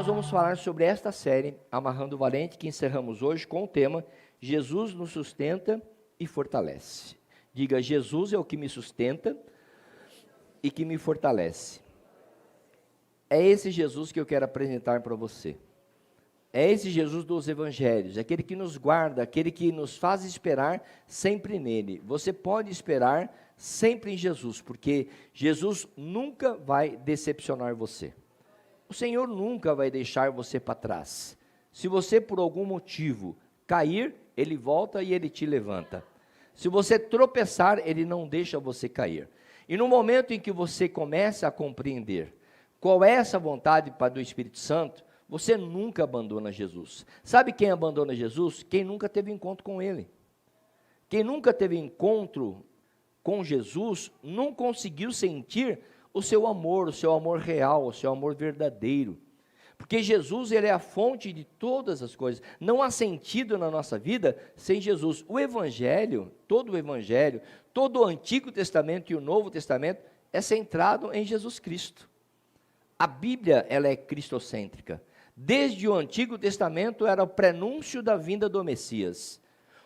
nós vamos falar sobre esta série, Amarrando o Valente, que encerramos hoje com o tema Jesus nos sustenta e fortalece. Diga, Jesus é o que me sustenta e que me fortalece. É esse Jesus que eu quero apresentar para você. É esse Jesus dos evangelhos, aquele que nos guarda, aquele que nos faz esperar sempre nele. Você pode esperar sempre em Jesus, porque Jesus nunca vai decepcionar você. O Senhor nunca vai deixar você para trás. Se você por algum motivo cair, Ele volta e Ele te levanta. Se você tropeçar, Ele não deixa você cair. E no momento em que você começa a compreender qual é essa vontade do Espírito Santo, você nunca abandona Jesus. Sabe quem abandona Jesus? Quem nunca teve encontro com Ele. Quem nunca teve encontro com Jesus, não conseguiu sentir o seu amor real, o seu amor verdadeiro. Porque Jesus, Ele é a fonte de todas as coisas. Não há sentido na nossa vida sem Jesus. O Evangelho, todo o Antigo Testamento e o Novo Testamento é centrado em Jesus Cristo. A Bíblia, ela é cristocêntrica. Desde o Antigo Testamento era o prenúncio da vinda do Messias.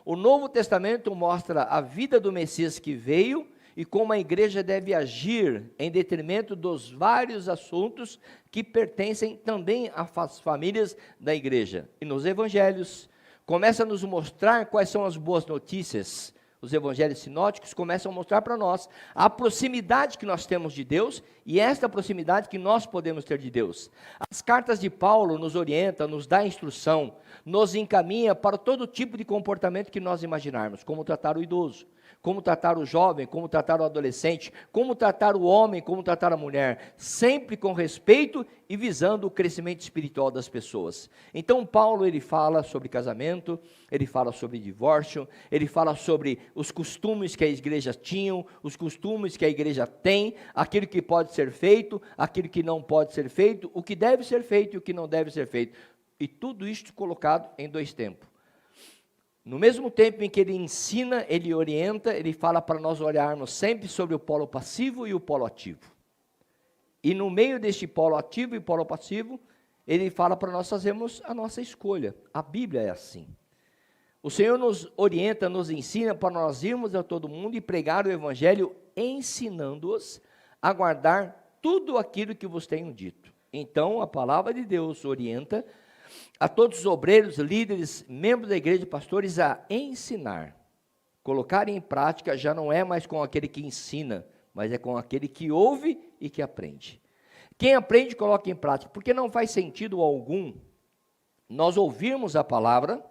O Novo Testamento mostra a vida do Messias que veio e como a igreja deve agir em detrimento dos vários assuntos que pertencem também às famílias da igreja. E nos evangelhos, começa a nos mostrar quais são as boas notícias. Os evangelhos sinóticos começam a mostrar para nós a proximidade que nós temos de Deus e esta proximidade que nós podemos ter de Deus. As cartas de Paulo nos orientam, nos dá instrução, nos encaminha para todo tipo de comportamento que nós imaginarmos, como tratar o idoso, como tratar o jovem, como tratar o adolescente, como tratar o homem, como tratar a mulher, sempre com respeito e visando o crescimento espiritual das pessoas. Então Paulo, ele fala sobre casamento, ele fala sobre divórcio, ele fala sobre os costumes que a igreja tinha, os costumes que a igreja tem, aquilo que pode ser feito, aquilo que não pode ser feito, o que deve ser feito e o que não deve ser feito. E tudo isto colocado em dois tempos. No mesmo tempo em que ele ensina, ele orienta, ele fala para nós olharmos sempre sobre o polo passivo e o polo ativo. E no meio deste polo ativo e polo passivo, ele fala para nós fazermos a nossa escolha. A Bíblia é assim. O Senhor nos orienta, nos ensina para nós irmos a todo mundo e pregar o Evangelho, ensinando-os a guardar tudo aquilo que vos tenho dito. Então, a palavra de Deus orienta a todos os obreiros, líderes, membros da igreja, pastores, a ensinar. Colocar em prática já não é mais com aquele que ensina, mas é com aquele que ouve e que aprende. Quem aprende, coloca em prática, porque não faz sentido algum nós ouvirmos a palavra,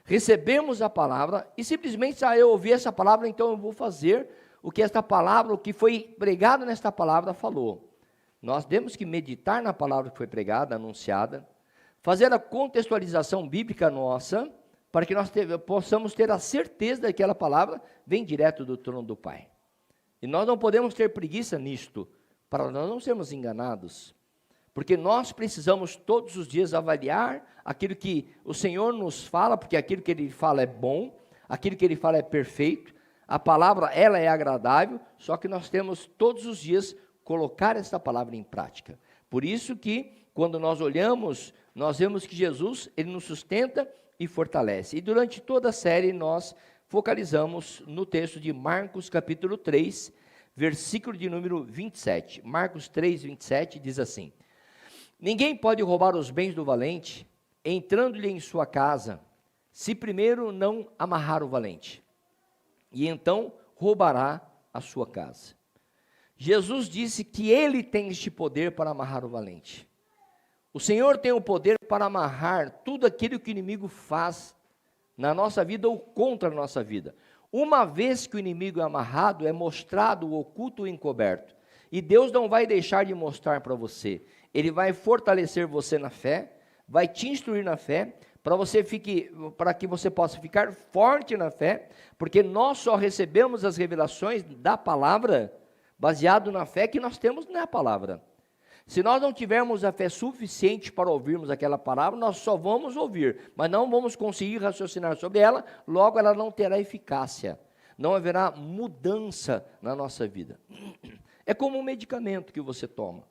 recebemos a palavra e simplesmente, eu ouvi essa palavra, então eu vou fazer o que esta palavra, o que foi pregado nesta palavra falou. Nós temos que meditar na palavra que foi pregada, anunciada, fazer a contextualização bíblica nossa, para que nós possamos ter a certeza de que aquela palavra vem direto do trono do Pai. E nós não podemos ter preguiça nisto, para nós não sermos enganados, porque nós precisamos todos os dias avaliar aquilo que o Senhor nos fala, porque aquilo que Ele fala é bom, aquilo que Ele fala é perfeito, a palavra ela é agradável, só que nós temos todos os dias colocar essa palavra em prática. Por isso que, quando nós olhamos, nós vemos que Jesus, Ele nos sustenta e fortalece. E durante toda a série nós focalizamos no texto de Marcos capítulo 3, versículo de número 27. Marcos 3, 27 diz assim: ninguém pode roubar os bens do valente, entrando-lhe em sua casa, se primeiro não amarrar o valente, e então roubará a sua casa. Jesus disse que Ele tem este poder para amarrar o valente. O Senhor tem o poder para amarrar tudo aquilo que o inimigo faz na nossa vida ou contra a nossa vida. Uma vez que o inimigo é amarrado, é mostrado o oculto e o encoberto. E Deus não vai deixar de mostrar para você. Ele vai fortalecer você na fé, vai te instruir na fé, para que você possa ficar forte na fé, porque nós só recebemos as revelações da palavra baseado na fé que nós temos na palavra. Se nós não tivermos a fé suficiente para ouvirmos aquela palavra, nós só vamos ouvir, mas não vamos conseguir raciocinar sobre ela, logo ela não terá eficácia, não haverá mudança na nossa vida. É como um medicamento que você toma.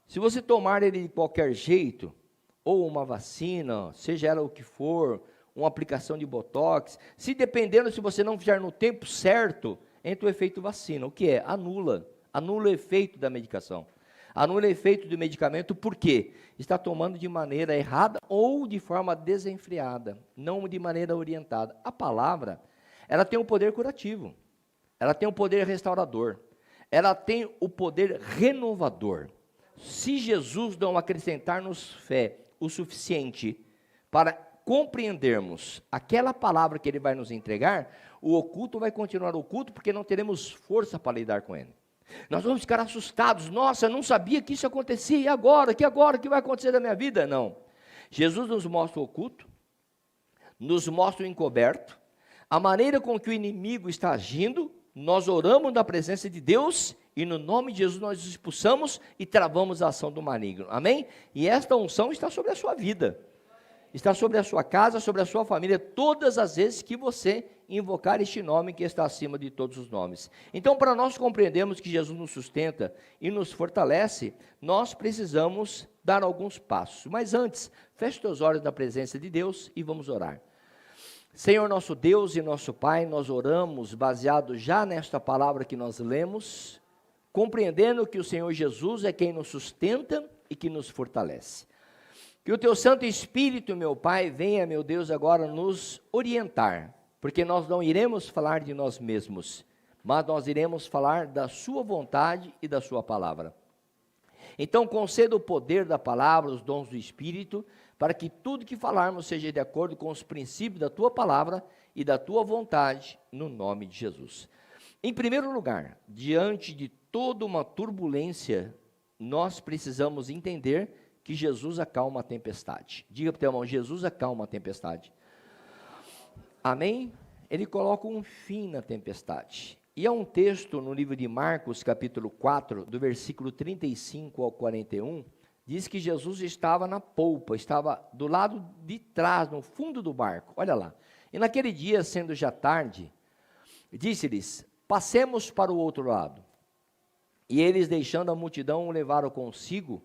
Se você tomar ele de qualquer jeito, ou uma vacina, seja ela o que for, uma aplicação de botox, se dependendo, se você não fizer no tempo certo, entra o efeito vacina. O que é? Anula o efeito da medicação. Anula o efeito do medicamento, por quê? Está tomando de maneira errada ou de forma desenfreada, não de maneira orientada. A palavra, ela tem um poder curativo, ela tem um poder restaurador, ela tem o poder renovador. Se Jesus não acrescentar-nos fé o suficiente para compreendermos aquela palavra que ele vai nos entregar, o oculto vai continuar oculto, porque não teremos força para lidar com ele. Nós vamos ficar assustados, nossa, eu não sabia que isso acontecia, e agora? O que vai acontecer na minha vida? Não. Jesus nos mostra o oculto, nos mostra o encoberto, a maneira com que o inimigo está agindo, nós oramos na presença de Deus, e no nome de Jesus nós expulsamos e travamos a ação do maligno, amém? E esta unção está sobre a sua vida, está sobre a sua casa, sobre a sua família, todas as vezes que você invocar este nome que está acima de todos os nomes. Então, para nós compreendermos que Jesus nos sustenta e nos fortalece, nós precisamos dar alguns passos. Mas antes, feche os teus olhos na presença de Deus e vamos orar. Senhor nosso Deus e nosso Pai, nós oramos baseado já nesta palavra que nós lemos, compreendendo que o Senhor Jesus é quem nos sustenta e que nos fortalece. Que o Teu Santo Espírito, meu Pai, venha, meu Deus, agora nos orientar, porque nós não iremos falar de nós mesmos, mas nós iremos falar da Sua vontade e da Sua palavra. Então, conceda o poder da palavra, os dons do Espírito, para que tudo que falarmos seja de acordo com os princípios da Tua palavra e da Tua vontade, no nome de Jesus. Em primeiro lugar, diante de toda uma turbulência, nós precisamos entender que Jesus acalma a tempestade. Diga para o teu irmão, Jesus acalma a tempestade. Amém? Ele coloca um fim na tempestade. E há um texto no livro de Marcos, capítulo 4, do versículo 35 ao 41, diz que Jesus estava na polpa, estava do lado de trás, no fundo do barco. Olha lá. E naquele dia, sendo já tarde, disse-lhes, passemos para o outro lado. E eles, deixando a multidão, o levaram consigo,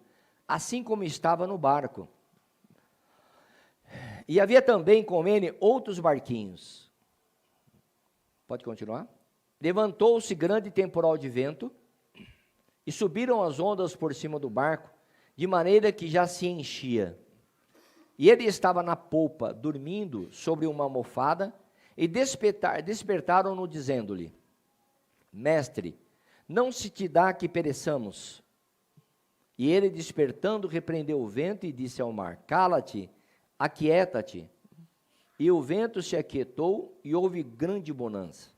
assim como estava no barco. E havia também com ele outros barquinhos. Pode continuar? Levantou-se grande temporal de vento, e subiram as ondas por cima do barco, de maneira que já se enchia. E ele estava na polpa, dormindo sobre uma almofada, e despertaram-no, dizendo-lhe, Mestre, não se te dá que pereçamos. E ele, despertando, repreendeu o vento e disse ao mar, cala-te, aquieta-te. E o vento se aquietou e houve grande bonança.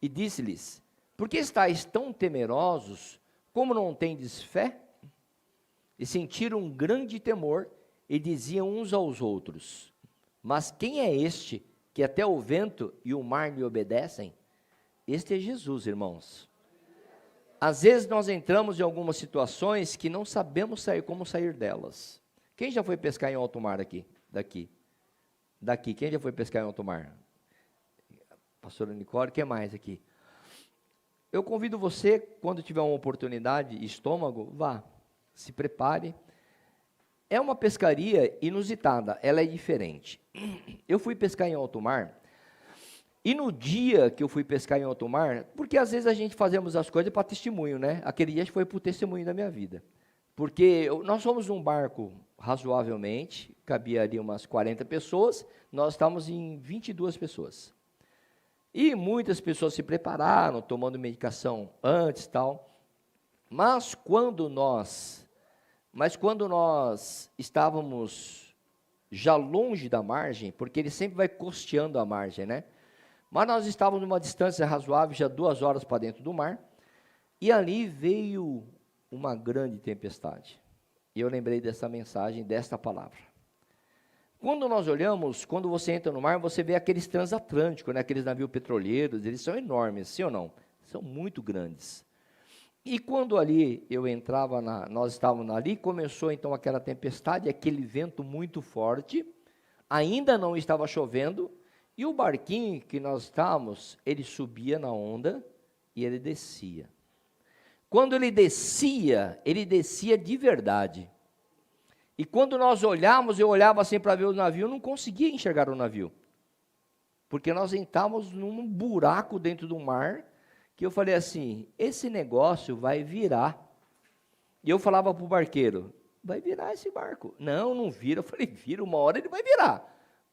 E disse-lhes, por que estáis tão temerosos, como não tendes fé? E sentiram um grande temor e diziam uns aos outros, mas quem é este que até o vento e o mar lhe obedecem? Este é Jesus, irmãos. Às vezes nós entramos em algumas situações que não sabemos como sair delas. Quem já foi pescar em alto mar aqui? Daqui. Quem já foi pescar em alto mar? Pastora Nicole, quem mais aqui? Eu convido você, quando tiver uma oportunidade, estômago, vá, se prepare. É uma pescaria inusitada, ela é diferente. Eu fui pescar em alto mar, e no dia que eu fui pescar em alto mar, porque às vezes a gente fazemos as coisas para testemunho, né? Aquele dia foi para o testemunho da minha vida. Porque nós fomos num barco razoavelmente, cabia ali umas 40 pessoas, nós estávamos em 22 pessoas. E muitas pessoas se prepararam, tomando medicação antes e tal. Mas quando nós estávamos já longe da margem, porque ele sempre vai costeando a margem, né? Mas nós estávamos numa distância razoável, já 2 horas para dentro do mar, e ali veio uma grande tempestade. E eu lembrei dessa mensagem, desta palavra. Quando nós olhamos, quando você entra no mar, você vê aqueles transatlânticos, né? Aqueles navios petroleiros, eles são enormes, sim ou não? São muito grandes. E quando ali eu entrava, nós estávamos ali, começou então aquela tempestade, aquele vento muito forte, ainda não estava chovendo, e o barquinho que nós estávamos, ele subia na onda e ele descia. Quando ele descia de verdade. E quando nós olhávamos, eu olhava assim para ver o navio, eu não conseguia enxergar o navio. Porque nós entrávamos num buraco dentro do mar, que eu falei assim, esse negócio vai virar. E eu falava para o barqueiro, vai virar esse barco. Não, não vira. Eu falei, vira, uma hora ele vai virar.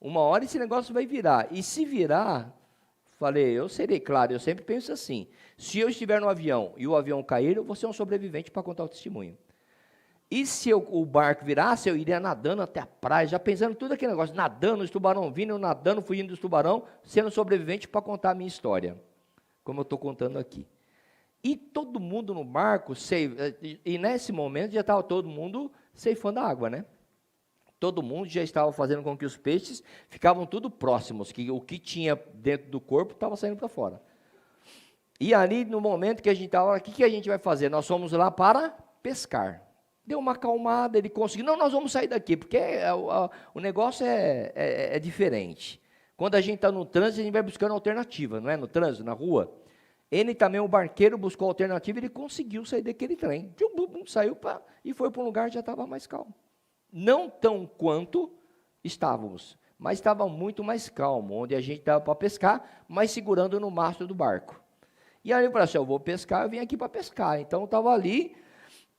Uma hora esse negócio vai virar. E se virar, falei, eu serei claro, eu sempre penso assim, se eu estiver no avião e o avião cair, eu vou ser um sobrevivente para contar o testemunho. E se o barco virasse, eu iria nadando até a praia, já pensando tudo aquele negócio, nadando, os tubarão vindo, nadando, fugindo dos tubarão, sendo sobrevivente para contar a minha história, como eu estou contando aqui. E todo mundo no barco, e nesse momento já estava todo mundo ceifando a água, né? Todo mundo já estava fazendo com que os peixes ficavam tudo próximos, que o que tinha dentro do corpo estava saindo para fora. E ali, no momento que a gente estava, o que a gente vai fazer? Nós fomos lá para pescar. Deu uma acalmada, ele conseguiu, não, nós vamos sair daqui, porque o negócio é diferente. Quando a gente está no trânsito, a gente vai buscando alternativa, não é? No trânsito, na rua. Ele também, o barqueiro, buscou alternativa, ele conseguiu sair daquele trem. Saiu e foi para um lugar que já estava mais calmo. Não tão quanto estávamos, mas estava muito mais calmo, onde a gente estava para pescar, mas segurando no mastro do barco. E aí eu falei assim, eu vou pescar, eu vim aqui para pescar. Então eu estava ali,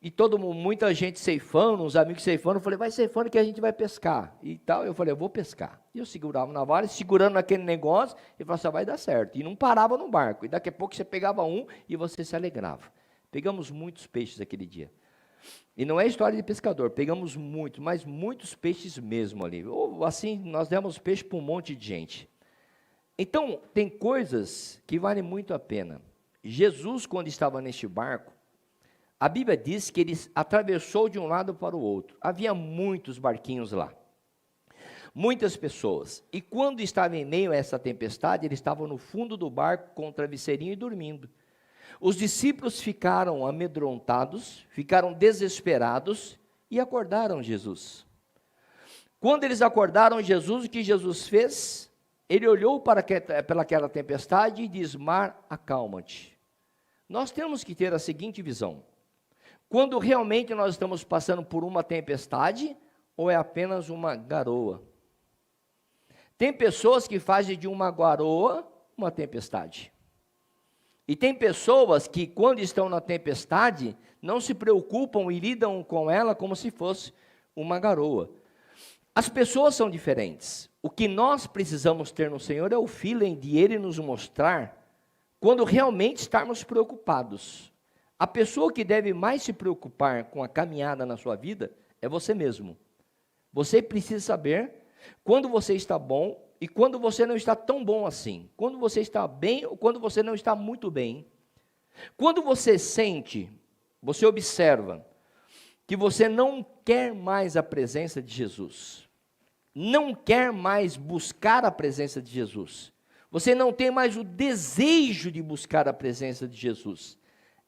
e muita gente ceifando, uns amigos ceifando, eu falei, vai ceifando que a gente vai pescar. E tal, eu falei, eu vou pescar. E eu segurava na vara, segurando naquele negócio, e falava assim, vai dar certo. E não parava no barco. E daqui a pouco você pegava um e você se alegrava. Pegamos muitos peixes aquele dia. E não é história de pescador, pegamos muito, mas muitos peixes mesmo ali. Ou, assim, nós demos peixe para um monte de gente. Então, tem coisas que valem muito a pena. Jesus, quando estava neste barco, a Bíblia diz que ele atravessou de um lado para o outro. Havia muitos barquinhos lá. Muitas pessoas. E quando estava em meio a essa tempestade, ele estava no fundo do barco com o travesseirinho e dormindo. Os discípulos ficaram amedrontados, ficaram desesperados e acordaram Jesus. Quando eles acordaram Jesus, o que Jesus fez? Ele olhou para aquela tempestade e diz, mar, acalma-te. Nós temos que ter a seguinte visão. Quando realmente nós estamos passando por uma tempestade, ou é apenas uma garoa? Tem pessoas que fazem de uma garoa uma tempestade. E tem pessoas que, quando estão na tempestade, não se preocupam e lidam com ela como se fosse uma garoa. As pessoas são diferentes. O que nós precisamos ter no Senhor é o feeling de Ele nos mostrar quando realmente estarmos preocupados. A pessoa que deve mais se preocupar com a caminhada na sua vida é você mesmo. Você precisa saber quando você está bom e quando você não está tão bom assim. Quando você está bem ou quando você não está muito bem. Quando você sente, você observa que você não quer mais a presença de Jesus. Não quer mais buscar a presença de Jesus. Você não tem mais o desejo de buscar a presença de Jesus.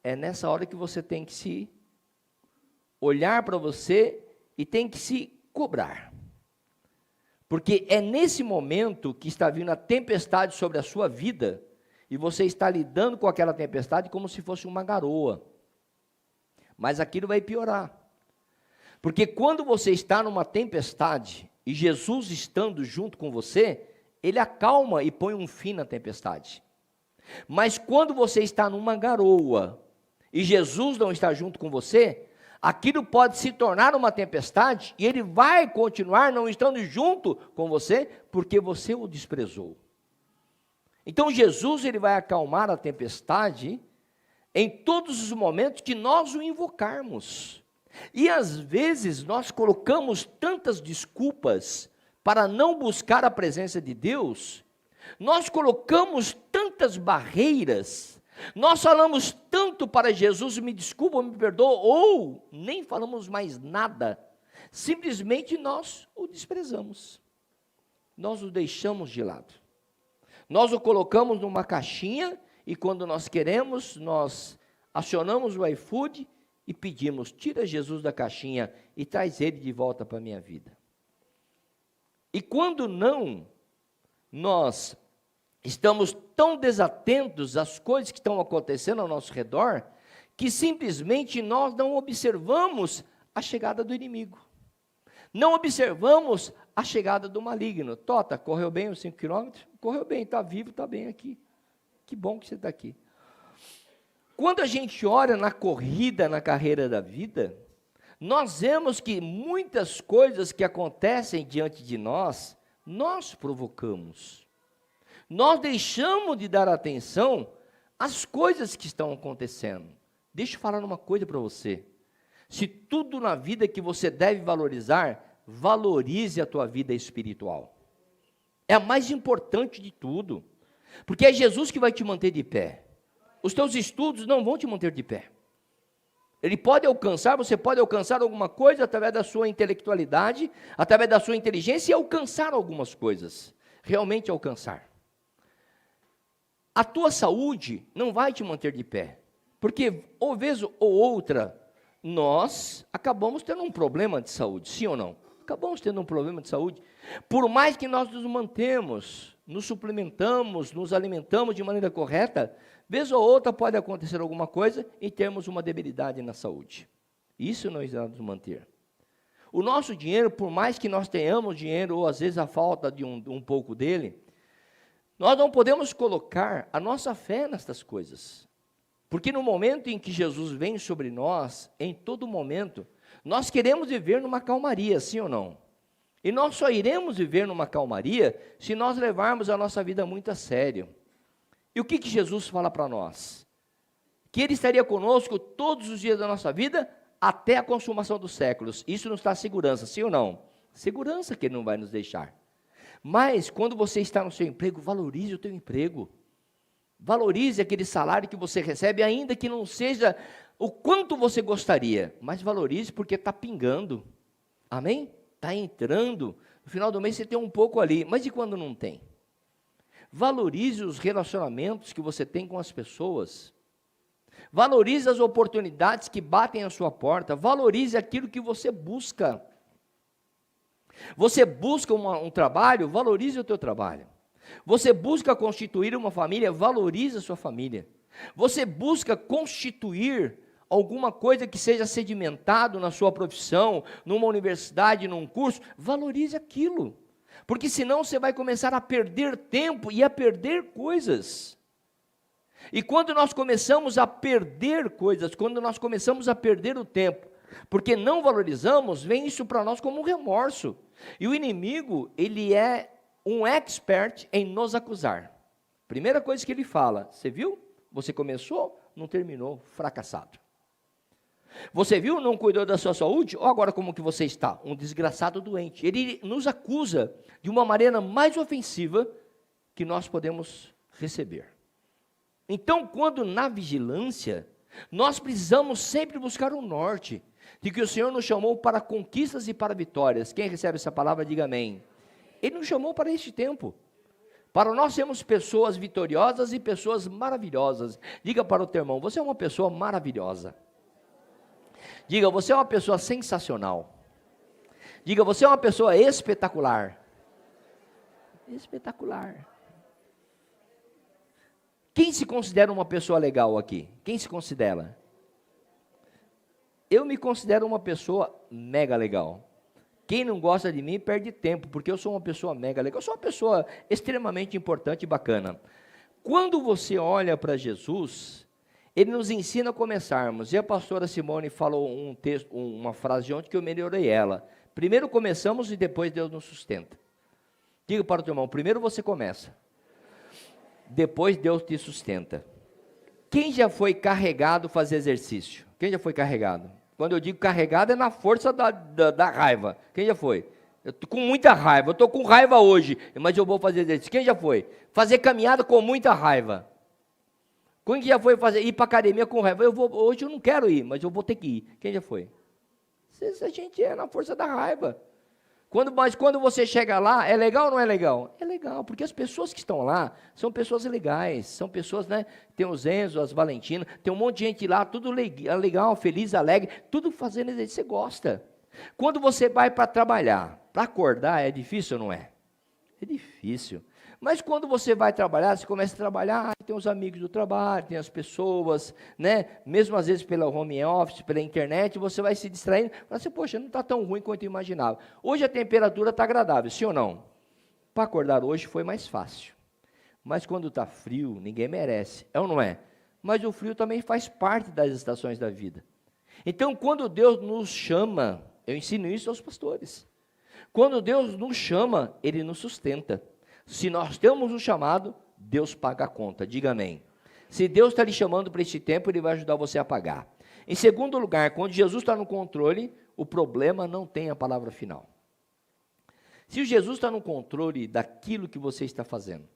É nessa hora que você tem que se olhar para você e tem que se cobrar. Porque é nesse momento que está vindo a tempestade sobre a sua vida e você está lidando com aquela tempestade como se fosse uma garoa. Mas aquilo vai piorar. Porque quando você está numa tempestade e Jesus estando junto com você, Ele acalma e põe um fim na tempestade. Mas quando você está numa garoa e Jesus não está junto com você, aquilo pode se tornar uma tempestade e Ele vai continuar não estando junto com você, porque você o desprezou. Então Jesus, Ele vai acalmar a tempestade em todos os momentos que nós o invocarmos. E às vezes nós colocamos tantas desculpas para não buscar a presença de Deus, nós colocamos tantas barreiras, nós falamos tanto para Jesus, me desculpa, me perdoa, ou nem falamos mais nada, simplesmente nós o desprezamos, nós o deixamos de lado, nós o colocamos numa caixinha, e quando nós queremos, nós acionamos o iFood e pedimos, tira Jesus da caixinha e traz Ele de volta para a minha vida. E quando não, nós estamos tão desatentos às coisas que estão acontecendo ao nosso redor, que simplesmente nós não observamos a chegada do inimigo. Não observamos a chegada do maligno. Tota, correu bem os 5 quilômetros? Correu bem, está vivo, está bem aqui. Que bom que você está aqui. Quando a gente olha na corrida, na carreira da vida, nós vemos que muitas coisas que acontecem diante de nós, nós provocamos. Nós deixamos de dar atenção às coisas que estão acontecendo. Deixa eu falar uma coisa para você. Se tudo na vida que você deve valorizar, valorize a tua vida espiritual. É a mais importante de tudo. Porque é Jesus que vai te manter de pé. Os teus estudos não vão te manter de pé. Ele pode alcançar, você pode alcançar alguma coisa através da sua intelectualidade, através da sua inteligência e alcançar algumas coisas. Realmente alcançar. A tua saúde não vai te manter de pé. Porque, ou vez ou outra, nós acabamos tendo um problema de saúde, sim ou não? Acabamos tendo um problema de saúde. Por mais que nós nos mantemos, nos suplementamos, nos alimentamos de maneira correta, vez ou outra pode acontecer alguma coisa e termos uma debilidade na saúde. Isso não irá nos manter. O nosso dinheiro, por mais que nós tenhamos dinheiro, ou às vezes a falta de um pouco dele, nós não podemos colocar a nossa fé nestas coisas. Porque no momento em que Jesus vem sobre nós, em todo momento, nós queremos viver numa calmaria, sim ou não? E nós só iremos viver numa calmaria se nós levarmos a nossa vida muito a sério. E o que Jesus fala para nós? Que Ele estaria conosco todos os dias da nossa vida, até a consumação dos séculos. Isso nos dá segurança, sim ou não? Segurança que Ele não vai nos deixar. Mas, quando você está no seu emprego, valorize o teu emprego. Valorize aquele salário que você recebe, ainda que não seja o quanto você gostaria. Mas valorize porque está pingando. Amém? Está entrando. No final do mês você tem um pouco ali. Mas e quando não tem? Valorize os relacionamentos que você tem com as pessoas. Valorize as oportunidades que batem à sua porta. Valorize aquilo que você busca. Você busca um trabalho, valorize o teu trabalho. Você busca constituir uma família, valorize a sua família. Você busca constituir alguma coisa que seja sedimentado na sua profissão, numa universidade, num curso, valorize aquilo. Porque senão você vai começar a perder tempo e a perder coisas. E quando nós começamos a perder coisas, quando nós começamos a perder o tempo, porque não valorizamos, vem isso para nós como um remorso. E o inimigo, ele é um expert em nos acusar. Primeira coisa que ele fala, você viu? Você começou, não terminou, fracassado. Você viu, não cuidou da sua saúde? Ou agora como que você está? Um desgraçado doente. Ele nos acusa de uma maneira mais ofensiva que nós podemos receber. Então, quando na vigilância, nós precisamos sempre buscar o norte, de que o Senhor nos chamou para conquistas e para vitórias. Quem recebe essa palavra, diga amém. Ele nos chamou para este tempo, para nós sermos pessoas vitoriosas e pessoas maravilhosas. Diga para o teu irmão, você é uma pessoa maravilhosa. Diga, você é uma pessoa sensacional. Diga, você é uma pessoa espetacular. Espetacular. Quem se considera uma pessoa legal aqui? Quem se considera? Eu me considero uma pessoa mega legal. Quem não gosta de mim perde tempo, porque eu sou uma pessoa mega legal. Eu sou uma pessoa extremamente importante e bacana. Quando você olha para Jesus, Ele nos ensina a começarmos. E a pastora Simone falou um texto, uma frase ontem que eu melhorei ela. Primeiro começamos e depois Deus nos sustenta. Diga para o teu irmão, primeiro você começa, depois Deus te sustenta. Quem já foi carregado fazer exercício? Quem já foi carregado? Quando eu digo carregado é na força da raiva. Quem já foi? Eu estou com muita raiva, eu estou com raiva hoje, mas eu vou fazer exercício. Quem já foi? Fazer caminhada com muita raiva. Quem já foi ir para a academia com raiva? Hoje eu não quero ir, mas eu vou ter que ir. Quem já foi? A gente é na força da raiva. Mas quando você chega lá, é legal ou não é legal? É legal, porque as pessoas que estão lá são pessoas legais, são pessoas, né? Tem os Enzo, as Valentinas, tem um monte de gente lá, tudo legal, feliz, alegre, tudo fazendo exercício, você gosta. Quando você vai para trabalhar, para acordar é difícil ou não é? É difícil. Mas quando você vai trabalhar, você começa a trabalhar, tem os amigos do trabalho, tem as pessoas, né? Mesmo às vezes pela home office, pela internet, você vai se distraindo, fala assim, poxa, não está tão ruim quanto eu imaginava. Hoje a temperatura está agradável, sim ou não? Para acordar hoje foi mais fácil. Mas quando está frio, ninguém merece, é ou não é? Mas o frio também faz parte das estações da vida. Então, quando Deus nos chama, eu ensino isso aos pastores. Quando Deus nos chama, Ele nos sustenta. Se nós temos um chamado, Deus paga a conta, diga amém. Se Deus está lhe chamando para esse tempo, Ele vai ajudar você a pagar. Em segundo lugar, quando Jesus está no controle, o problema não tem a palavra final. Se Jesus está no controle daquilo que você está fazendo,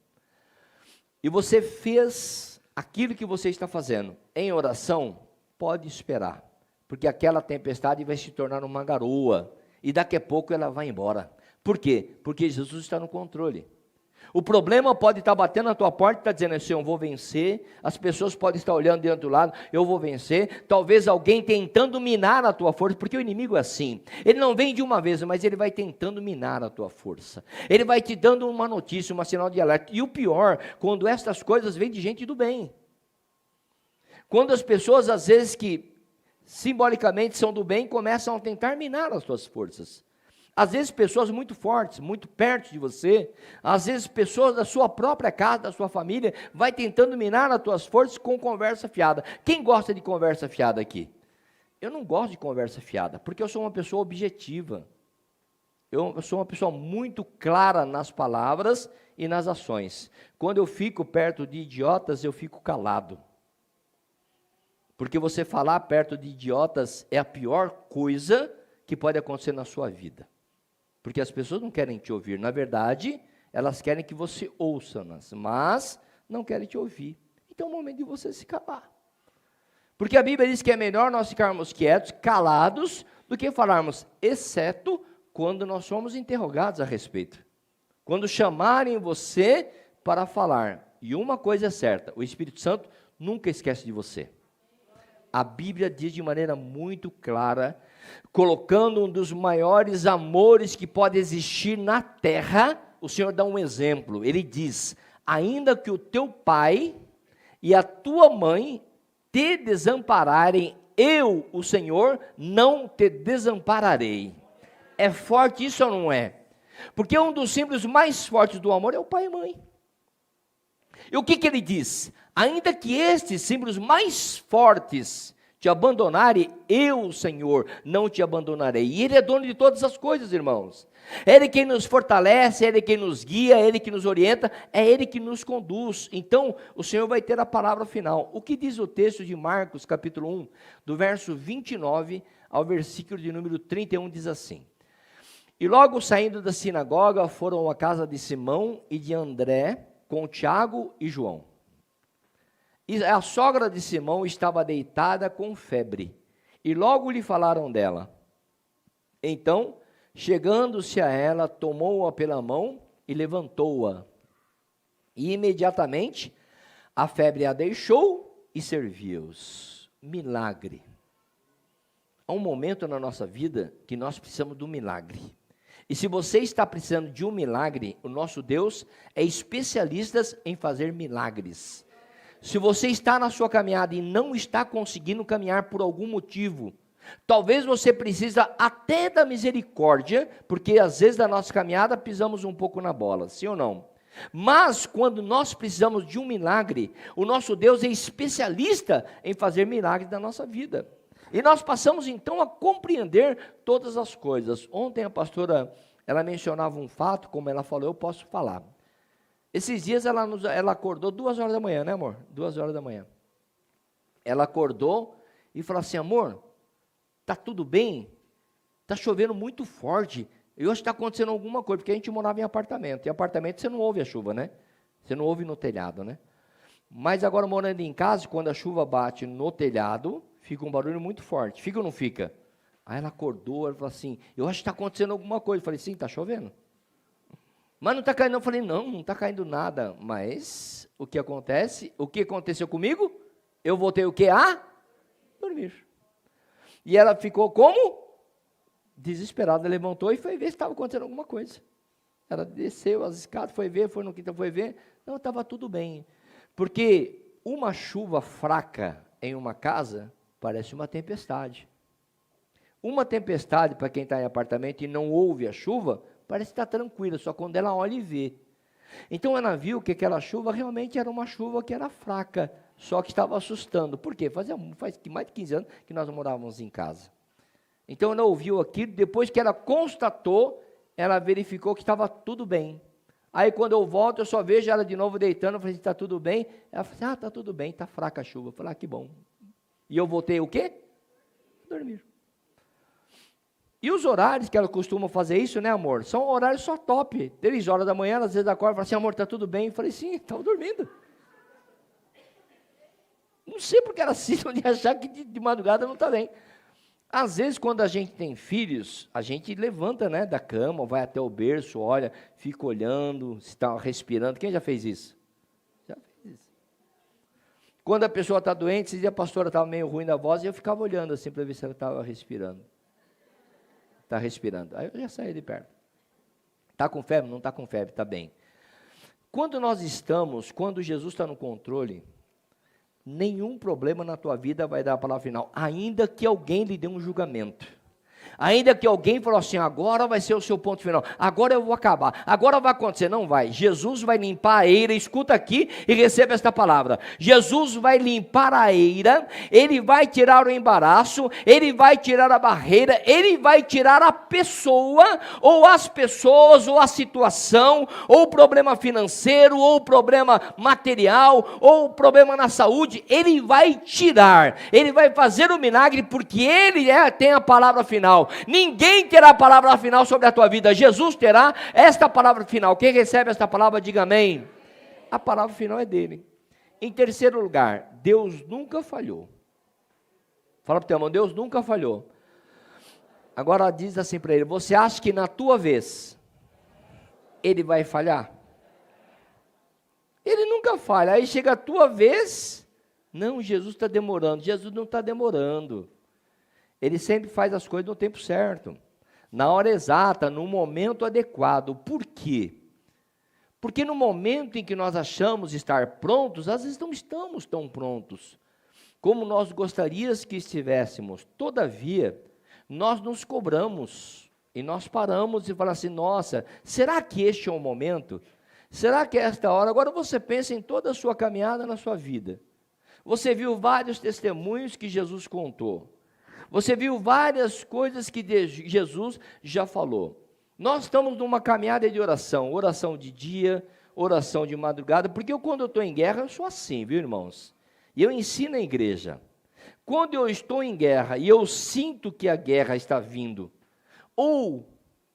e você fez aquilo que você está fazendo em oração, pode esperar, porque aquela tempestade vai se tornar uma garoa, e daqui a pouco ela vai embora. Por quê? Porque Jesus está no controle. O problema pode estar batendo na tua porta e está dizendo assim, eu vou vencer, as pessoas podem estar olhando dentro do lado, eu vou vencer, talvez alguém tentando minar a tua força, porque o inimigo é assim, ele não vem de uma vez, mas ele vai tentando minar a tua força, ele vai te dando uma notícia, uma sinal de alerta, e o pior, quando estas coisas vêm de gente do bem, quando as pessoas às vezes que simbolicamente são do bem, começam a tentar minar as tuas forças. Às vezes pessoas muito fortes, muito perto de você, às vezes pessoas da sua própria casa, da sua família, vai tentando minar as tuas forças com conversa fiada. Quem gosta de conversa fiada aqui? Eu não gosto de conversa fiada, porque eu sou uma pessoa objetiva. Eu sou uma pessoa muito clara nas palavras e nas ações. Quando eu fico perto de idiotas, eu fico calado. Porque você falar perto de idiotas é a pior coisa que pode acontecer na sua vida. Porque as pessoas não querem te ouvir. Na verdade, elas querem que você ouça-nas, mas não querem te ouvir. Então é o momento de você se calar. Porque a Bíblia diz que é melhor nós ficarmos quietos, calados, do que falarmos, exceto quando nós somos interrogados a respeito. Quando chamarem você para falar. E uma coisa é certa, o Espírito Santo nunca esquece de você. A Bíblia diz de maneira muito clara, colocando um dos maiores amores que pode existir na terra, o Senhor dá um exemplo, ele diz, ainda que o teu pai e a tua mãe te desampararem, eu, o Senhor, não te desampararei. É forte isso ou não é? Porque um dos símbolos mais fortes do amor é o pai e mãe. E o que ele diz? Ainda que estes símbolos mais fortes te abandonarem, eu, Senhor, não te abandonarei. E Ele é dono de todas as coisas, irmãos. É Ele quem nos fortalece, é Ele quem nos guia, é Ele que nos orienta, é Ele que nos conduz. Então, o Senhor vai ter a palavra final. O que diz o texto de Marcos, capítulo 1, do verso 29 ao versículo de número 31, diz assim. E logo saindo da sinagoga, foram à casa de Simão e de André, com Tiago e João. E a sogra de Simão estava deitada com febre, e logo lhe falaram dela. Então, chegando-se a ela, tomou-a pela mão e levantou-a. E imediatamente a febre a deixou e serviu-os. Milagre. Há um momento na nossa vida que nós precisamos de um milagre. E se você está precisando de um milagre, o nosso Deus é especialista em fazer milagres. Se você está na sua caminhada e não está conseguindo caminhar por algum motivo, talvez você precisa até da misericórdia, porque às vezes da nossa caminhada pisamos um pouco na bola, sim ou não? Mas quando nós precisamos de um milagre, o nosso Deus é especialista em fazer milagres na nossa vida. E nós passamos então a compreender todas as coisas. Ontem a pastora, ela mencionava um fato, como ela falou, eu posso falar. Esses dias ela acordou 2 horas da manhã, né amor? 2 horas da manhã. Ela acordou e falou assim, amor, tá tudo bem? Tá chovendo muito forte. Eu acho que está acontecendo alguma coisa, porque a gente morava em apartamento. E apartamento você não ouve a chuva, né? Você não ouve no telhado, né? Mas agora morando em casa, quando a chuva bate no telhado, fica um barulho muito forte. Fica ou não fica? Aí ela acordou, ela falou assim, eu acho que está acontecendo alguma coisa. Eu falei, sim, está chovendo. Mas não está caindo, eu falei, não está caindo nada, mas o que acontece, o que aconteceu comigo? Eu voltei o que? A dormir. E ela ficou como? Desesperada, levantou e foi ver se estava acontecendo alguma coisa. Ela desceu as escadas, foi ver, foi no quintal, foi ver, não, estava tudo bem. Porque uma chuva fraca em uma casa parece uma tempestade. Uma tempestade, para quem está em apartamento e não ouve a chuva, parece estar tranquila, só quando ela olha e vê. Então ela viu que aquela chuva realmente era uma chuva que era fraca, só que estava assustando. Por quê? Faz mais de 15 anos que nós morávamos em casa. Então ela ouviu aquilo, depois que ela constatou, ela verificou que estava tudo bem. Aí quando eu volto, eu só vejo ela de novo deitando, eu falei, está tudo bem? Ela falou, está tudo bem, está fraca a chuva. Eu falei, que bom. E eu voltei o quê? Dormir. E os horários que ela costuma fazer isso, né, amor? São horários só top. 3 horas da manhã, às vezes acorda e fala assim, amor, está tudo bem? Eu falei, sim, estava dormindo. Não sei porque ela cisma de achar que de madrugada não está bem. Às vezes, quando a gente tem filhos, a gente levanta, né, da cama, vai até o berço, olha, fica olhando, se está respirando. Quem já fez isso? Já fez isso. Quando a pessoa está doente, se a pastora estava meio ruim da voz, eu ficava olhando assim para ver se ela estava respirando. Está respirando. Aí eu já saí de perto. Está com febre? Não está com febre, está bem. Quando Jesus está no controle, nenhum problema na tua vida vai dar a palavra final, ainda que alguém lhe dê um julgamento. Ainda que alguém falou assim, agora vai ser o seu ponto final, agora eu vou acabar, agora vai acontecer, não vai. Jesus vai limpar a eira, escuta aqui e receba esta palavra. Jesus vai limpar a eira, Ele vai tirar o embaraço, Ele vai tirar a barreira, Ele vai tirar a pessoa, ou as pessoas, ou a situação, ou o problema financeiro, ou o problema material, ou o problema na saúde. Ele vai tirar, Ele vai fazer o milagre, porque Ele tem a palavra final. Ninguém terá a palavra final sobre a tua vida. Jesus terá esta palavra final. Quem recebe esta palavra, diga amém. A palavra final é dele. Em terceiro lugar, Deus nunca falhou. Fala para o teu irmão, Deus nunca falhou. Agora diz assim para ele, você acha que na tua vez, ele vai falhar? Ele nunca falha. Aí chega a tua vez, não, Jesus está demorando. Jesus não está demorando. Ele sempre faz as coisas no tempo certo, na hora exata, no momento adequado. Por quê? Porque no momento em que nós achamos estar prontos, às vezes não estamos tão prontos como nós gostaríamos que estivéssemos. Todavia, nós nos cobramos e nós paramos e falamos assim, nossa, será que este é o momento? Será que é esta hora? Agora você pensa em toda a sua caminhada na sua vida. Você viu vários testemunhos que Jesus contou. Você viu várias coisas que Jesus já falou. Nós estamos numa caminhada de oração, oração de dia, oração de madrugada, porque quando eu estou em guerra, eu sou assim, viu, irmãos? E eu ensino a igreja. Quando eu estou em guerra e eu sinto que a guerra está vindo, ou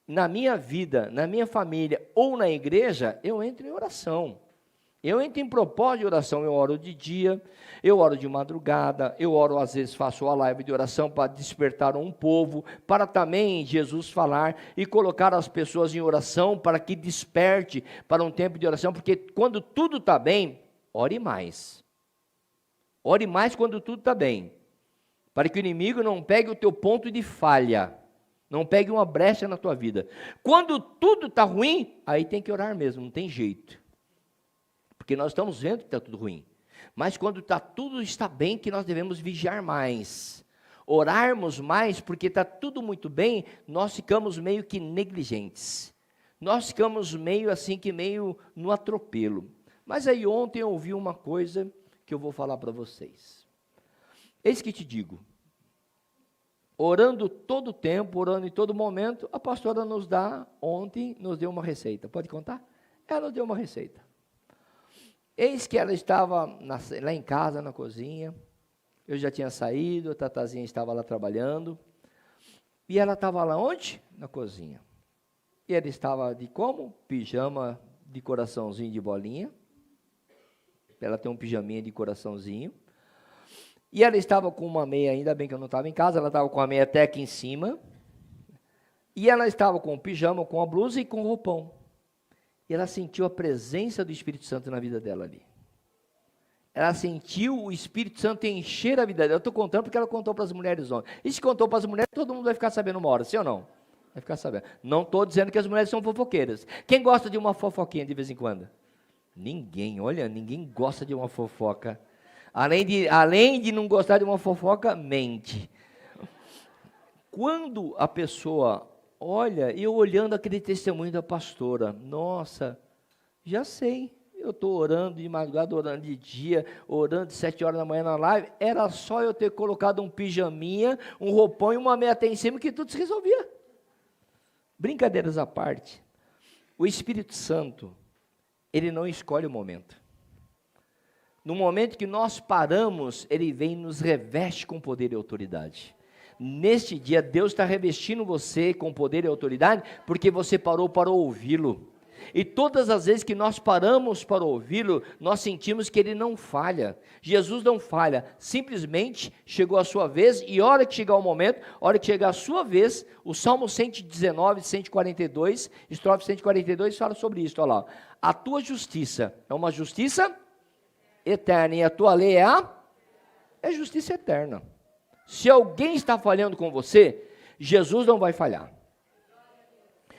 na minha vida, na minha família, ou na igreja, eu entro em oração. Eu entro em propósito de oração, eu oro de dia, eu oro de madrugada, eu oro, às vezes faço a live de oração para despertar um povo, para também Jesus falar e colocar as pessoas em oração para que desperte para um tempo de oração, porque quando tudo está bem, ore mais. Ore mais quando tudo está bem, para que o inimigo não pegue o teu ponto de falha, não pegue uma brecha na tua vida. Quando tudo está ruim, aí tem que orar mesmo, não tem jeito. Porque nós estamos vendo que está tudo ruim. Mas quando tudo está bem, que nós devemos vigiar mais. Orarmos mais, porque está tudo muito bem, nós ficamos meio que negligentes. Nós ficamos meio assim, que meio no atropelo. Mas aí ontem eu ouvi uma coisa que eu vou falar para vocês. Eis que te digo. Orando todo o tempo, orando em todo momento, a pastora ontem nos deu uma receita. Pode contar? Ela nos deu uma receita. Eis que ela estava lá em casa, na cozinha, eu já tinha saído, a Tatazinha estava lá trabalhando, e ela estava lá onde? Na cozinha. E ela estava de como? Pijama de coraçãozinho de bolinha, ela tem um pijaminha de coraçãozinho, e ela estava com uma meia, ainda bem que eu não estava em casa, ela estava com a meia até aqui em cima, e ela estava com o pijama, com a blusa e com o roupão. E ela sentiu a presença do Espírito Santo na vida dela ali. Ela sentiu o Espírito Santo encher a vida dela. Eu estou contando porque ela contou para as mulheres ontem. E se contou para as mulheres, todo mundo vai ficar sabendo uma hora, sim ou não? Vai ficar sabendo. Não estou dizendo que as mulheres são fofoqueiras. Quem gosta de uma fofoquinha de vez em quando? Ninguém, olha, ninguém gosta de uma fofoca. Além de não gostar de uma fofoca, mente. Quando a pessoa olha, eu olhando aquele testemunho da pastora, nossa, já sei, eu estou orando de madrugada, orando de dia, orando de 7 horas da manhã na live, era só eu ter colocado um pijaminha, um roupão e uma meia até em cima que tudo se resolvia. Brincadeiras à parte, o Espírito Santo, ele não escolhe o momento. No momento que nós paramos, ele vem e nos reveste com poder e autoridade. Neste dia, Deus está revestindo você com poder e autoridade, porque você parou para ouvi-lo. E todas as vezes que nós paramos para ouvi-lo, nós sentimos que ele não falha. Jesus não falha, simplesmente chegou a sua vez, e a hora que chegar o momento, a hora que chegar a sua vez, o Salmo 119, 142, estrofe 142 fala sobre isso, olha lá. A tua justiça é uma justiça eterna, e a tua lei é justiça eterna. Se alguém está falhando com você, Jesus não vai falhar.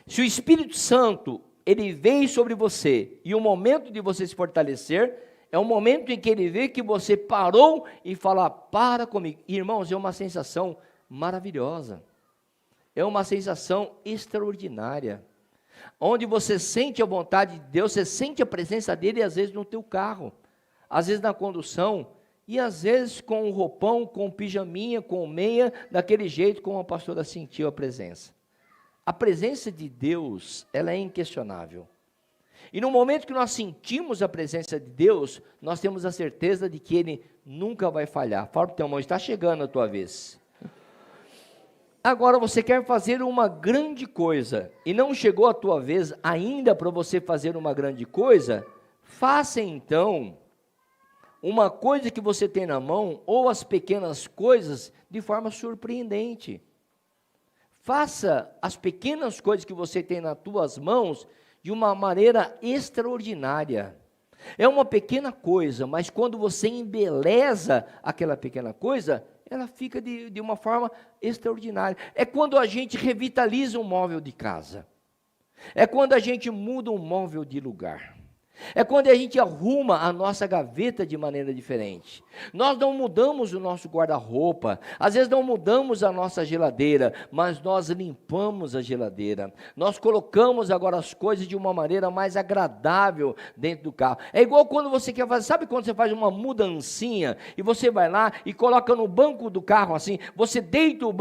Se o Espírito Santo, ele veio sobre você, e o momento de você se fortalecer, é o momento em que ele vê que você parou e fala, para comigo. Irmãos, é uma sensação maravilhosa, é uma sensação extraordinária, onde você sente a vontade de Deus, você sente a presença dele, às vezes no teu carro, às vezes na condução, e às vezes com o roupão, com o pijaminha, com meia, daquele jeito como a pastora sentiu a presença. A presença de Deus, ela é inquestionável. E no momento que nós sentimos a presença de Deus, nós temos a certeza de que Ele nunca vai falhar. Fala para o teu irmão, está chegando a tua vez. Agora você quer fazer uma grande coisa, e não chegou a tua vez ainda para você fazer uma grande coisa, faça então uma coisa que você tem na mão, ou as pequenas coisas, de forma surpreendente. Faça as pequenas coisas que você tem nas tuas mãos, de uma maneira extraordinária. É uma pequena coisa, mas quando você embeleza aquela pequena coisa, ela fica de uma forma extraordinária. É quando a gente revitaliza um móvel de casa. É quando a gente muda um móvel de lugar. É quando a gente arruma a nossa gaveta de maneira diferente. Nós não mudamos o nosso guarda-roupa, às vezes não mudamos a nossa geladeira, mas nós limpamos a geladeira. Nós colocamos agora as coisas de uma maneira mais agradável dentro do carro. É igual quando você quer fazer, sabe quando você faz uma mudancinha e você vai lá e coloca no banco do carro assim, você deita o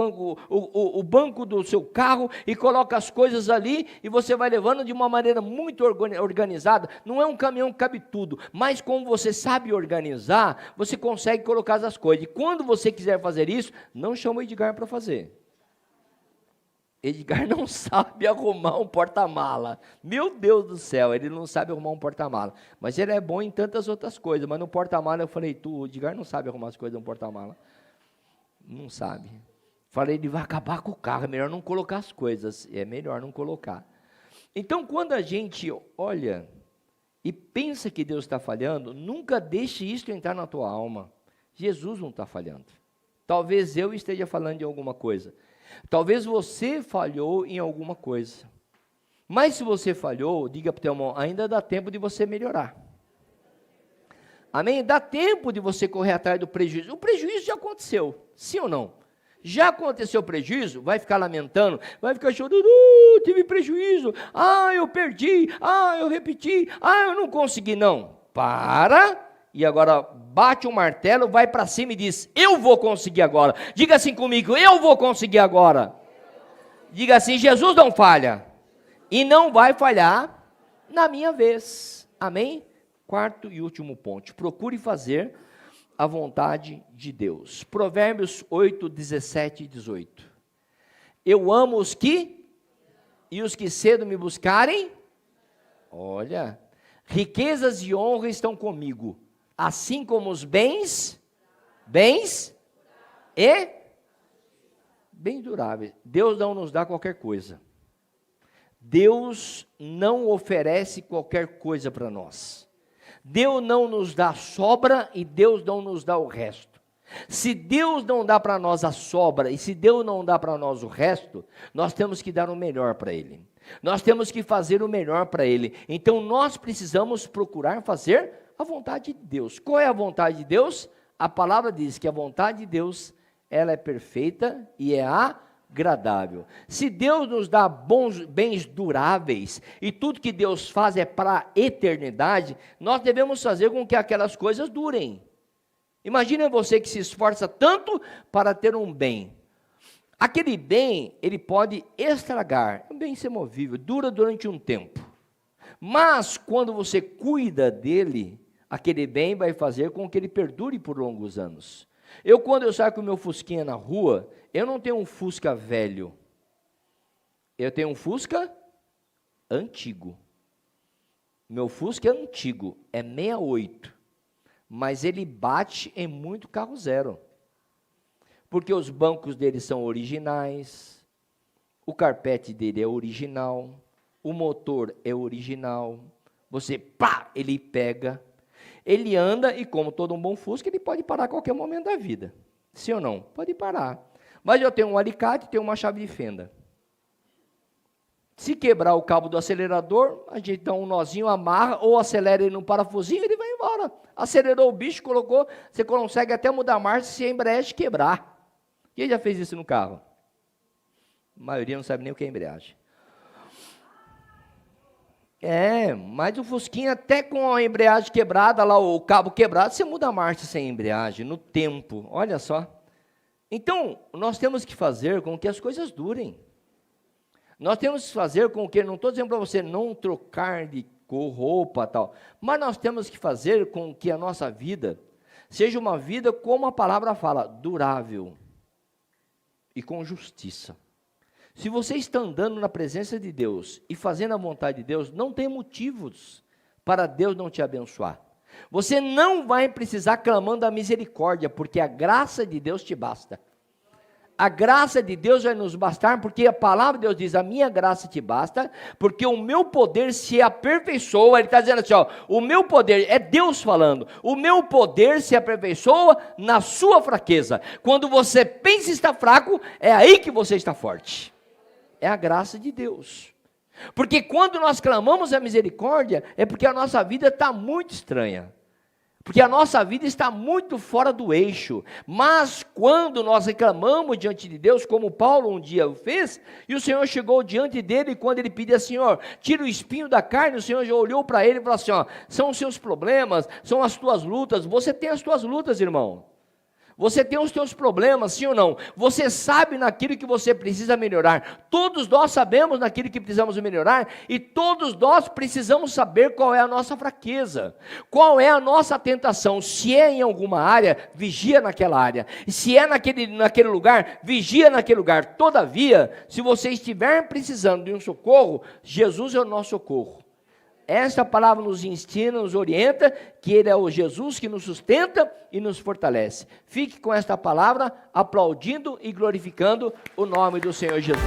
banco do seu carro e coloca as coisas ali e você vai levando de uma maneira muito organizada. Não é um caminhão que cabe tudo, mas como você sabe organizar, você consegue colocar as coisas. E quando você quiser fazer isso, não chama o Edgar para fazer. Edgar não sabe arrumar um porta-mala. Meu Deus do céu, ele não sabe arrumar um porta-mala. Mas ele é bom em tantas outras coisas. Mas no porta-mala eu falei, o Edgar não sabe arrumar as coisas no porta-mala. Não sabe. Falei, ele vai acabar com o carro, é melhor não colocar as coisas. É melhor não colocar. Então, quando a gente olha e pensa que Deus está falhando, nunca deixe isso entrar na tua alma. Jesus não está falhando. Talvez eu esteja falando de alguma coisa. Talvez você falhou em alguma coisa. Mas se você falhou, diga para o teu irmão, ainda dá tempo de você melhorar. Amém? Dá tempo de você correr atrás do prejuízo. O prejuízo já aconteceu, sim ou não? Já aconteceu o prejuízo, vai ficar lamentando, vai ficar chorando, tive prejuízo, eu perdi, eu repeti, eu não consegui, não. Para, e agora bate o martelo, vai para cima e diz, eu vou conseguir agora. Diga assim comigo, eu vou conseguir agora. Diga assim, Jesus não falha, e não vai falhar na minha vez. Amém? Quarto e último ponto, procure fazer a vontade de Deus. Provérbios 8, 17 e 18. Eu amo os que, e os que cedo me buscarem, olha, riquezas e honra estão comigo, assim como os bens e bem duráveis. Deus não nos dá qualquer coisa. Deus não oferece qualquer coisa para nós. Deus não nos dá sobra e Deus não nos dá o resto. Se Deus não dá para nós a sobra, e se Deus não dá para nós o resto, nós temos que dar o melhor para Ele. Nós temos que fazer o melhor para Ele. Então nós precisamos procurar fazer a vontade de Deus. Qual é a vontade de Deus? A palavra diz que a vontade de Deus, ela é perfeita e é agradável. Se Deus nos dá bens duráveis, e tudo que Deus faz é para a eternidade, nós devemos fazer com que aquelas coisas durem. Imagina você que se esforça tanto para ter um bem. Aquele bem, ele pode estragar, é um bem semovível, dura durante um tempo. Mas quando você cuida dele, aquele bem vai fazer com que ele perdure por longos anos. Quando eu saio com o meu Fusquinha na rua, eu não tenho um Fusca velho. Eu tenho um Fusca antigo. Meu Fusca é antigo, é 68. Mas ele bate em muito carro zero. Porque os bancos dele são originais, o carpete dele é original, o motor é original. Ele pega, ele anda e como todo um bom Fusca, ele pode parar a qualquer momento da vida. Sim ou não? Pode parar. Mas eu tenho um alicate e tenho uma chave de fenda. Se quebrar o cabo do acelerador, a gente dá um nozinho, amarra, ou acelera ele no parafusinho, ele vai embora. Acelerou o bicho, colocou, você consegue até mudar a marcha se a embreagem quebrar. Quem já fez isso no carro? A maioria não sabe nem o que é embreagem. Mas o Fusquinha, até com a embreagem quebrada, lá o cabo quebrado, você muda a marcha sem embreagem, no tempo, olha só. Então, nós temos que fazer com que as coisas durem. Nós temos que fazer com que, não estou dizendo para você não trocar de cor, roupa e tal, mas nós temos que fazer com que a nossa vida seja uma vida, como a palavra fala, durável e com justiça. Se você está andando na presença de Deus e fazendo a vontade de Deus, não tem motivos para Deus não te abençoar. Você não vai precisar clamando a misericórdia, porque a graça de Deus te basta. A graça de Deus vai nos bastar, porque a palavra de Deus diz, a minha graça te basta, porque o meu poder se aperfeiçoa. Ele está dizendo assim, o meu poder, é Deus falando, o meu poder se aperfeiçoa na sua fraqueza. Quando você pensa estar fraco, é aí que você está forte. É a graça de Deus. Porque quando nós clamamos a misericórdia, é porque a nossa vida está muito estranha. Porque a nossa vida está muito fora do eixo. Mas quando nós reclamamos diante de Deus, como Paulo um dia o fez, e o Senhor chegou diante dele, e quando ele pedia, Senhor, tira o espinho da carne, o Senhor já olhou para ele e falou assim, são os seus problemas, são as tuas lutas. Você tem as tuas lutas, irmão. Você tem os teus problemas, sim ou não? Você sabe naquilo que você precisa melhorar. Todos nós sabemos naquilo que precisamos melhorar, e todos nós precisamos saber qual é a nossa fraqueza, qual é a nossa tentação. Se é em alguma área, vigia naquela área. E se é naquele lugar, vigia naquele lugar. Todavia, se você estiver precisando de um socorro, Jesus é o nosso socorro. Esta palavra nos ensina, nos orienta, que Ele é o Jesus que nos sustenta e nos fortalece. Fique com esta palavra, aplaudindo e glorificando o nome do Senhor Jesus.